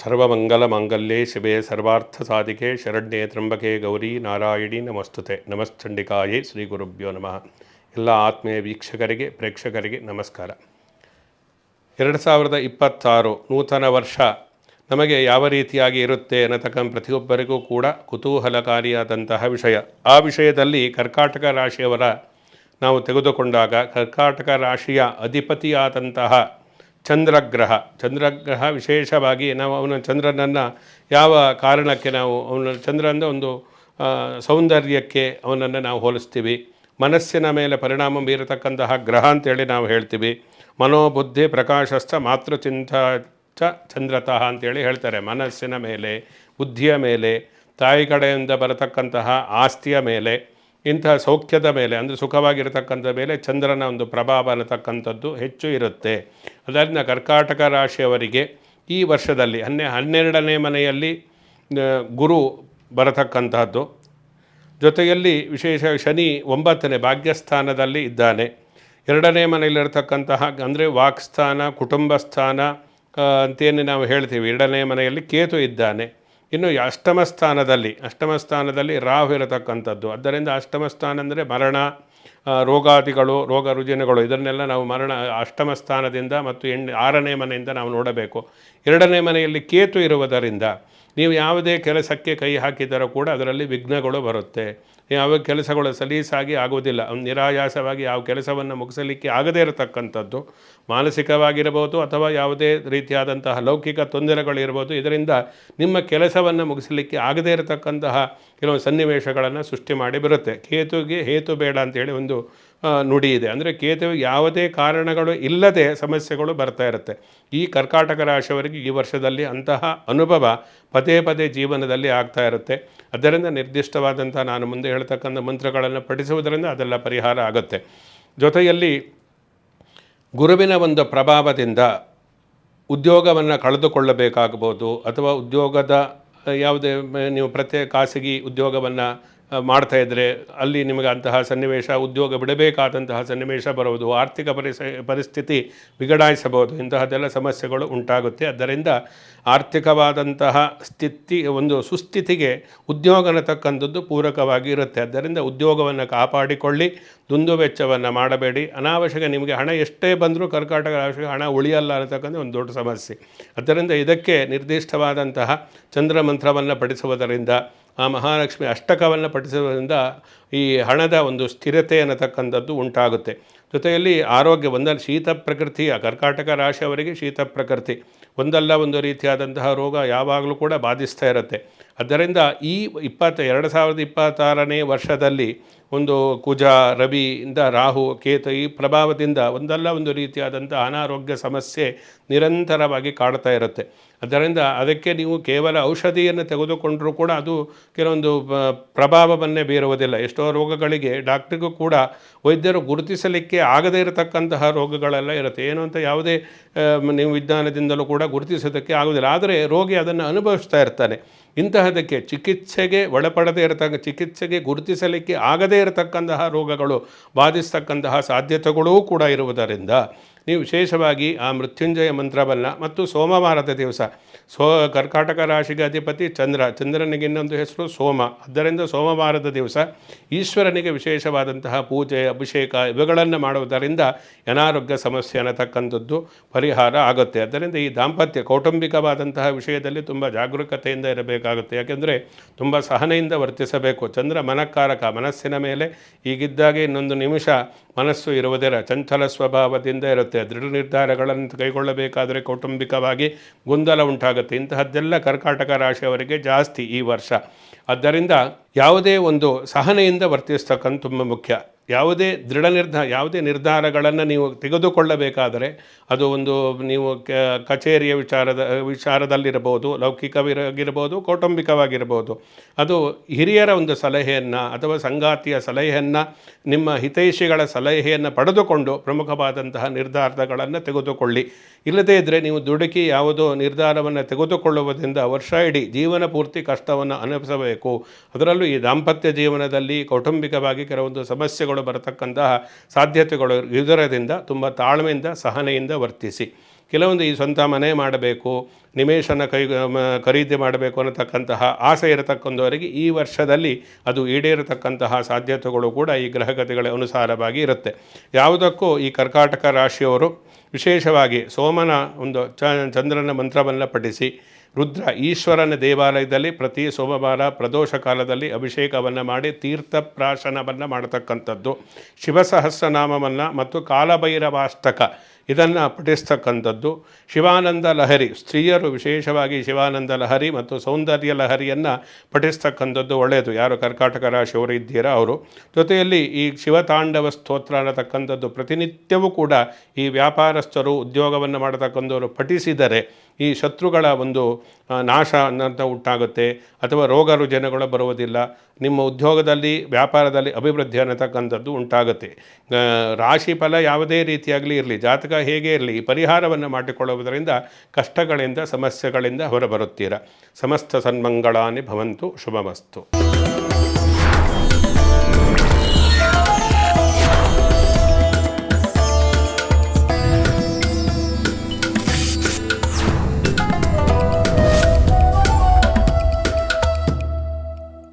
ಸರ್ವಮಂಗಲಮಾಂಗಲ್ಯೆ ಶಿವೆ ಸರ್ವಾರ್ಥಸಾಧಿಕೆ ಶರಣ್ಯೆ ತ್ರ್ಯಂಬಕೆ ಗೌರಿ ನಾರಾಯಣಿ ನಮಸ್ತುತೆ ನಮಶ್ಚಂಡಿಕಾಯೇ ಶ್ರೀ ಗುರುಭ್ಯೋ ನಮಃ. ಎಲ್ಲ ಆತ್ಮೀಯ ವೀಕ್ಷಕರಿಗೆ ಪ್ರೇಕ್ಷಕರಿಗೆ ನಮಸ್ಕಾರ. 2026 ನೂತನ ವರ್ಷ ನಮಗೆ ಯಾವ ರೀತಿಯಾಗಿ ಇರುತ್ತೆ ಅನ್ನತಕ್ಕಂಥ ಪ್ರತಿಯೊಬ್ಬರಿಗೂ ಕೂಡ ಕುತೂಹಲಕಾರಿಯಾದಂತಹ ವಿಷಯ. ಆ ವಿಷಯದಲ್ಲಿ ಕರ್ಕಾಟಕ ರಾಶಿಯವರ ನಾವು ತೆಗೆದುಕೊಂಡಾಗ ಕರ್ಕಾಟಕ ರಾಶಿಯ ಅಧಿಪತಿಯಾದಂತಹ ಚಂದ್ರಗ್ರಹ ವಿಶೇಷವಾಗಿ ನಾವು ಚಂದ್ರನನ್ನು ಯಾವ ಕಾರಣಕ್ಕೆ ನಾವು ಚಂದ್ರನ ಒಂದು ಸೌಂದರ್ಯಕ್ಕೆ ಅವನನ್ನು ನಾವು ಹೋಲಿಸ್ತೀವಿ. ಮನಸ್ಸಿನ ಮೇಲೆ ಪರಿಣಾಮ ಬೀರತಕ್ಕಂತಹ ಗ್ರಹ ಅಂತೇಳಿ ನಾವು ಹೇಳ್ತೀವಿ. ಮನೋಬುದ್ಧಿ ಪ್ರಕಾಶಸ್ಥ ಮಾತೃಚಿಂತ ಚ ಚಂದ್ರತಃ ಅಂತೇಳಿ ಹೇಳ್ತಾರೆ. ಮನಸ್ಸಿನ ಮೇಲೆ, ಬುದ್ಧಿಯ ಮೇಲೆ, ತಾಯಿ ಕಡೆಯಿಂದ ಬರತಕ್ಕಂತಹ ಆಸ್ತಿಯ ಮೇಲೆ, ಇಂತಹ ಸೌಖ್ಯದ ಮೇಲೆ ಅಂದರೆ ಸುಖವಾಗಿರತಕ್ಕಂಥ ಮೇಲೆ ಚಂದ್ರನ ಒಂದು ಪ್ರಭಾವ ಅನ್ನತಕ್ಕಂಥದ್ದು ಹೆಚ್ಚು ಇರುತ್ತೆ. ಅದರಿಂದ ಕರ್ಕಾಟಕ ರಾಶಿಯವರಿಗೆ ಈ ವರ್ಷದಲ್ಲಿ 12ನೇ ಮನೆಯಲ್ಲಿ ಗುರು ಬರತಕ್ಕಂತಹದ್ದು, ಜೊತೆಯಲ್ಲಿ ವಿಶೇಷ ಶನಿ 9ನೇ ಭಾಗ್ಯಸ್ಥಾನದಲ್ಲಿ ಇದ್ದಾನೆ. 2ನೇ ಮನೆಯಲ್ಲಿರತಕ್ಕಂತಹ ಅಂದರೆ ವಾಕ್ಸ್ಥಾನ, ಕುಟುಂಬ ಸ್ಥಾನ ಅಂತೇನು ನಾವು ಹೇಳ್ತೀವಿ. 2ನೇ ಮನೆಯಲ್ಲಿ ಕೇತು ಇದ್ದಾನೆ. ಇನ್ನು ಅಷ್ಟಮ ಸ್ಥಾನದಲ್ಲಿ ರಾಹು ಇರತಕ್ಕಂಥದ್ದು. ಆದ್ದರಿಂದ ಅಷ್ಟಮ ಸ್ಥಾನ ಅಂದರೆ ಮರಣ, ರೋಗಾದಿಗಳು, ರೋಗ ರುಜಿನಗಳು, ಇದನ್ನೆಲ್ಲ ನಾವು ಅಷ್ಟಮ ಸ್ಥಾನದಿಂದ ಮತ್ತು 6ನೇ ಮನೆಯಿಂದ ನಾವು ನೋಡಬೇಕು. 2ನೇ ಮನೆಯಲ್ಲಿ ಕೇತು ಇರುವುದರಿಂದ ನೀವು ಯಾವುದೇ ಕೆಲಸಕ್ಕೆ ಕೈ ಹಾಕಿದರೂ ಕೂಡ ಅದರಲ್ಲಿ ವಿಘ್ನಗಳು ಬರುತ್ತೆ. ಯಾವ ಕೆಲಸಗಳು ಸಲೀಸಾಗಿ ಆಗುವುದಿಲ್ಲ. ನಿರಾಯಾಸವಾಗಿ ಯಾವ ಕೆಲಸವನ್ನು ಮುಗಿಸಲಿಕ್ಕೆ ಆಗದೇ ಇರತಕ್ಕಂಥದ್ದು, ಮಾನಸಿಕವಾಗಿರ್ಬೋದು ಅಥವಾ ಯಾವುದೇ ರೀತಿಯಾದಂತಹ ಲೌಕಿಕ ತೊಂದರೆಗಳಿರ್ಬೋದು. ಇದರಿಂದ ನಿಮ್ಮ ಕೆಲಸವನ್ನು ಮುಗಿಸಲಿಕ್ಕೆ ಆಗದೇ ಇರತಕ್ಕಂತಹ ಕೆಲವು ಸನ್ನಿವೇಶಗಳನ್ನು ಸೃಷ್ಟಿ ಮಾಡಿ ಬರುತ್ತೆ. ಕೇತುಗೆ ಹೇತು ಬೇಡ ಅಂತೇಳಿ ಒಂದು ನುಡಿ ಇದೆ. ಅಂದರೆ ಕೇತು ಯಾವುದೇ ಕಾರಣಗಳು ಇಲ್ಲದೆ ಸಮಸ್ಯೆಗಳು ಬರ್ತಾ ಇರುತ್ತೆ. ಈ ಕರ್ಕಾಟಕ ರಾಶಿಯವರಿಗೆ ಈ ವರ್ಷದಲ್ಲಿ ಅಂತಹ ಅನುಭವ ಪದೇ ಜೀವನದಲ್ಲಿ ಆಗ್ತಾ ಇರುತ್ತೆ. ಅದರಿಂದ ನಿರ್ದಿಷ್ಟವಾದಂಥ ನಾನು ಮುಂದೆ ಹೇಳ್ತಕ್ಕಂಥ ಮಂತ್ರಗಳನ್ನು ಪಠಿಸುವುದರಿಂದ ಅದೆಲ್ಲ ಪರಿಹಾರ ಆಗುತ್ತೆ. ಜೊತೆಯಲ್ಲಿ ಗುರುವಿನ ಒಂದು ಪ್ರಭಾವದಿಂದ ಉದ್ಯೋಗವನ್ನು ಕಳೆದುಕೊಳ್ಳಬೇಕಾಗಬಹುದು, ಅಥವಾ ಉದ್ಯೋಗದ ಯಾವುದೇ ನೀವು ಪ್ರತ್ಯೇಕ ಖಾಸಗಿ ಉದ್ಯೋಗವನ್ನು ಮಾಡ್ತಾಯಿದ್ರೆ ಅಲ್ಲಿ ನಿಮಗೆ ಅಂತಹ ಸನ್ನಿವೇಶ, ಉದ್ಯೋಗ ಬಿಡಬೇಕಾದಂತಹ ಸನ್ನಿವೇಶ ಬರುವುದು, ಆರ್ಥಿಕ ಪರಿಸ್ಥಿತಿ ಬಿಗಡಾಯಿಸಬಹುದು. ಇಂತಹದ್ದೆಲ್ಲ ಸಮಸ್ಯೆಗಳು ಉಂಟಾಗುತ್ತೆ. ಆದ್ದರಿಂದ ಆರ್ಥಿಕವಾದಂತಹ ಒಂದು ಸುಸ್ಥಿತಿಗೆ ಉದ್ಯೋಗ ಅನ್ನತಕ್ಕಂಥದ್ದು ಪೂರಕವಾಗಿ ಇರುತ್ತೆ. ಆದ್ದರಿಂದ ಉದ್ಯೋಗವನ್ನು ಕಾಪಾಡಿಕೊಳ್ಳಿ, ದುಂದು ವೆಚ್ಚವನ್ನು ಮಾಡಬೇಡಿ. ಅನಾವಶ್ಯಕ ನಿಮಗೆ ಹಣ ಎಷ್ಟೇ ಬಂದರೂ ಕರ್ಕಾಟಕ ರಾಶಿಗೆ ಹಣ ಉಳಿಯಲ್ಲ ಅನ್ನತಕ್ಕಂಥ ಒಂದು ದೊಡ್ಡ ಸಮಸ್ಯೆ. ಆದ್ದರಿಂದ ಇದಕ್ಕೆ ನಿರ್ದಿಷ್ಟವಾದಂತಹ ಚಂದ್ರ ಮಂತ್ರವನ್ನು ಪಠಿಸುವುದರಿಂದ, ಆ ಮಹಾಲಕ್ಷ್ಮಿ ಅಷ್ಟಕವನ್ನು ಪಠಿಸುವುದರಿಂದ ಈ ಹಣದ ಒಂದು ಸ್ಥಿರತೆ ಅನ್ನತಕ್ಕಂಥದ್ದು ಉಂಟಾಗುತ್ತೆ. ಜೊತೆಯಲ್ಲಿ ಆರೋಗ್ಯ, ಒಂದಲ್ಲ ಶೀತ ಪ್ರಕೃತಿಯ ಕರ್ಕಾಟಕ ರಾಶಿಯವರಿಗೆ ಶೀತ ಪ್ರಕೃತಿ ಒಂದಲ್ಲ ಒಂದು ರೀತಿಯಾದಂತಹ ರೋಗ ಯಾವಾಗಲೂ ಕೂಡ ಬಾಧಿಸ್ತಾ ಇರುತ್ತೆ. ಆದ್ದರಿಂದ ಈ 2026ನೇ ವರ್ಷದಲ್ಲಿ ಒಂದು ಕುಜ, ರವಿಯಿಂದ, ರಾಹು, ಕೇತು ಈ ಪ್ರಭಾವದಿಂದ ಒಂದಲ್ಲ ಒಂದು ರೀತಿಯಾದಂಥ ಅನಾರೋಗ್ಯ ಸಮಸ್ಯೆ ನಿರಂತರವಾಗಿ ಕಾಡ್ತಾ ಇರುತ್ತೆ. ಅದರಿಂದ ಅದಕ್ಕೆ ನೀವು ಕೇವಲ ಔಷಧಿಯನ್ನು ತೆಗೆದುಕೊಂಡರೂ ಕೂಡ ಅದು ಕೆಲವೊಂದು ಪ್ರಭಾವವನ್ನೇ ಬೀರುವುದಿಲ್ಲ. ಎಷ್ಟೋ ರೋಗಗಳಿಗೆ ಡಾಕ್ಟ್ರಿಗೂ ಕೂಡ ವೈದ್ಯರು ಗುರುತಿಸಲಿಕ್ಕೆ ಆಗದೇ ಇರತಕ್ಕಂತಹ ರೋಗಗಳೆಲ್ಲ ಇರುತ್ತೆ. ಏನು ಅಂತ ಯಾವುದೇ ನೀವು ವಿಜ್ಞಾನದಿಂದಲೂ ಕೂಡ ಗುರುತಿಸೋದಕ್ಕೆ ಆಗೋದಿಲ್ಲ. ಆದರೆ ರೋಗಿ ಅದನ್ನು ಅನುಭವಿಸ್ತಾ ಇರ್ತಾನೆ. ಇಂತಹದಕ್ಕೆ ಚಿಕಿತ್ಸೆಗೆ ಒಳಪಡದೇ ಚಿಕಿತ್ಸೆಗೆ ಗುರುತಿಸಲಿಕ್ಕೆ ಆಗದೇ ಇರತಕ್ಕಂತಹ ರೋಗಗಳು ಬಾಧಿಸ್ತಕ್ಕಂತಹ ಸಾಧ್ಯತೆಗಳೂ ಕೂಡ ಇರುವುದರಿಂದ ನೀವು ವಿಶೇಷವಾಗಿ ಆ ಮೃತ್ಯುಂಜಯ ಮಂತ್ರವನ್ನು ಮತ್ತು ಸೋಮವಾರದ ದಿವಸ ಕರ್ಕಾಟಕ ರಾಶಿಗೆ ಅಧಿಪತಿ ಚಂದ್ರನಿಗೆ ಇನ್ನೊಂದು ಹೆಸರು ಸೋಮ. ಆದ್ದರಿಂದ ಸೋಮವಾರದ ದಿವಸ ಈಶ್ವರನಿಗೆ ವಿಶೇಷವಾದಂತಹ ಪೂಜೆ, ಅಭಿಷೇಕ ಇವುಗಳನ್ನು ಮಾಡುವುದರಿಂದ ಅನಾರೋಗ್ಯ ಸಮಸ್ಯೆ ಅನ್ನತಕ್ಕಂಥದ್ದು ಪರಿಹಾರ ಆಗುತ್ತೆ. ಆದ್ದರಿಂದ ಈ ದಾಂಪತ್ಯ ಕೌಟುಂಬಿಕವಾದಂತಹ ವಿಷಯದಲ್ಲಿ ತುಂಬ ಜಾಗರೂಕತೆಯಿಂದ ಇರಬೇಕಾಗುತ್ತೆ. ಯಾಕೆಂದರೆ ತುಂಬ ಸಹನೆಯಿಂದ ವರ್ತಿಸಬೇಕು. ಚಂದ್ರ ಮನಕಾರಕ, ಮನಸ್ಸಿನ ಮೇಲೆ ಈಗಿದ್ದಾಗೆ ಇನ್ನೊಂದು ನಿಮಿಷ ಮನಸ್ಸು ಇರುವುದಿಲ್ಲ, ಚಂಚಲ ಸ್ವಭಾವದಿಂದ ಇರುತ್ತೆ. ದೃಢ ನಿರ್ಧಾರಗಳನ್ನು ಕೈಗೊಳ್ಳಬೇಕಾದರೆ ಕೌಟುಂಬಿಕವಾಗಿ ಗೊಂದಲ ಉಂಟಾಗುತ್ತೆ. ಇಂತಹದ್ದೆಲ್ಲ ಕರ್ಕಾಟಕ ರಾಶಿಯವರಿಗೆ ಜಾಸ್ತಿ ಈ ವರ್ಷ. ಆದ್ದರಿಂದ ಯಾವುದೇ ಒಂದು ಸಹನೆಯಿಂದ ವರ್ತಿಸ್ತಕ್ಕಂಥ ತುಂಬ ಮುಖ್ಯ. ಯಾವುದೇ ಯಾವುದೇ ನಿರ್ಧಾರಗಳನ್ನು ನೀವು ತೆಗೆದುಕೊಳ್ಳಬೇಕಾದರೆ ಅದು ಒಂದು ನೀವು ಕಚೇರಿಯ ವಿಚಾರದಲ್ಲಿರಬಹುದು, ಲೌಕಿಕವಾಗಿರಬಹುದು, ಕೌಟುಂಬಿಕವಾಗಿರ್ಬೋದು, ಅದು ಹಿರಿಯರ ಒಂದು ಸಲಹೆಯನ್ನು ಅಥವಾ ಸಂಗಾತಿಯ ಸಲಹೆಯನ್ನು, ನಿಮ್ಮ ಹಿತೈಷಿಗಳ ಸಲಹೆಯನ್ನು ಪಡೆದುಕೊಂಡು ಪ್ರಮುಖವಾದಂತಹ ನಿರ್ಧಾರಗಳನ್ನು ತೆಗೆದುಕೊಳ್ಳಿ. ಇಲ್ಲದೇ ಇದ್ದರೆ ನೀವು ದುಡುಕಿ ಯಾವುದೋ ನಿರ್ಧಾರವನ್ನು ತೆಗೆದುಕೊಳ್ಳುವುದರಿಂದ ವರ್ಷ ಇಡೀ ಜೀವನ ಪೂರ್ತಿ ಕಷ್ಟವನ್ನು ಅನುಭವಿಸಬೇಕು. ಅದರಲ್ಲೂ ಈ ದಾಂಪತ್ಯ ಜೀವನದಲ್ಲಿ ಕೌಟುಂಬಿಕವಾಗಿ ಕೆಲವೊಂದು ಸಮಸ್ಯೆಗಳು ಬರತಕ್ಕಂತಹ ಸಾಧ್ಯತೆಗಳು ಇದರಿಂದ ತುಂಬ ತಾಳ್ಮೆಯಿಂದ, ಸಹನೆಯಿಂದ ವರ್ತಿಸಿ. ಕೆಲವೊಂದು ಈ ಸ್ವಂತ ಮನೆ ಮಾಡಬೇಕು, ನಿವೇಶನ ಖರೀದಿ ಮಾಡಬೇಕು ಅನ್ನತಕ್ಕಂತಹ ಆಸೆ ಇರತಕ್ಕಂಥವರಿಗೆ ಈ ವರ್ಷದಲ್ಲಿ ಅದು ಈಡೇರತಕ್ಕಂತಹ ಸಾಧ್ಯತೆಗಳು ಕೂಡ ಈ ಗ್ರಹಗತಿಗಳ ಅನುಸಾರವಾಗಿ ಇರುತ್ತೆ. ಯಾವುದಕ್ಕೂ ಈ ಕರ್ಕಾಟಕ ರಾಶಿಯವರು ವಿಶೇಷವಾಗಿ ಸೋಮನ ಒಂದು ಚಂದ್ರನ ಮಂತ್ರವನ್ನು ಪಠಿಸಿ ರುದ್ರ ಈಶ್ವರನ ದೇವಾಲಯದಲ್ಲಿ ಪ್ರತಿ ಸೋಮವಾರ ಪ್ರದೋಷ ಕಾಲದಲ್ಲಿ ಅಭಿಷೇಕವನ್ನು ಮಾಡಿ ತೀರ್ಥಪ್ರಾಶನವನ್ನು ಮಾಡತಕ್ಕಂಥದ್ದು, ಶಿವಸಹಸ್ರನಾಮವನ್ನು ಮತ್ತು ಕಾಲಭೈರವಾಷ್ಟಕ ಇದನ್ನು ಪಠಿಸ್ತಕ್ಕಂಥದ್ದು, ಶಿವಾನಂದ ಲಹರಿ ಸ್ತ್ರೀಯರು ವಿಶೇಷವಾಗಿ ಶಿವಾನಂದ ಲಹರಿ ಮತ್ತು ಸೌಂದರ್ಯ ಲಹರಿಯನ್ನು ಪಠಿಸ್ತಕ್ಕಂಥದ್ದು ಒಳ್ಳೆಯದು. ಯಾರು ಕರ್ಕಾಟಕ ರಾಶಿಯವರು ಇದ್ದೀರಾ ಅವರು. ಜೊತೆಯಲ್ಲಿ ಈ ಶಿವತಾಂಡವ ಸ್ತೋತ್ರ ಅನ್ನತಕ್ಕಂಥದ್ದು ಪ್ರತಿನಿತ್ಯವೂ ಕೂಡ ಈ ವ್ಯಾಪಾರಸ್ಥರು ಉದ್ಯೋಗವನ್ನು ಮಾಡತಕ್ಕಂಥವರು ಪಠಿಸಿದರೆ ಈ ಶತ್ರುಗಳ ಒಂದು ನಾಶ ಅನ್ನೋಂಥ ಉಂಟಾಗುತ್ತೆ, ಅಥವಾ ರೋಗ ರುಜಿನಗಳು ಬರುವುದಿಲ್ಲ, ನಿಮ್ಮ ಉದ್ಯೋಗದಲ್ಲಿ ವ್ಯಾಪಾರದಲ್ಲಿ ಅಭಿವೃದ್ಧಿ ಅನ್ನತಕ್ಕಂಥದ್ದು ಉಂಟಾಗುತ್ತೆ. ರಾಶಿ ಫಲ ಯಾವುದೇ ರೀತಿಯಾಗಲಿ ಇರಲಿ, ಜಾತಕ ಹೇಗೆ ಇರಲಿ, ಈ ಪರಿಹಾರವನ್ನು ಮಾಡಿಕೊಳ್ಳುವುದರಿಂದ ಕಷ್ಟಗಳಿಂದ ಸಮಸ್ಯೆಗಳಿಂದ ಹೊರಬರುತ್ತೀರ. ಸಮಸ್ತ ಸನ್ಮಂಗಳಾನಿ ಭವಂತು. ಶುಭಮಸ್ತು.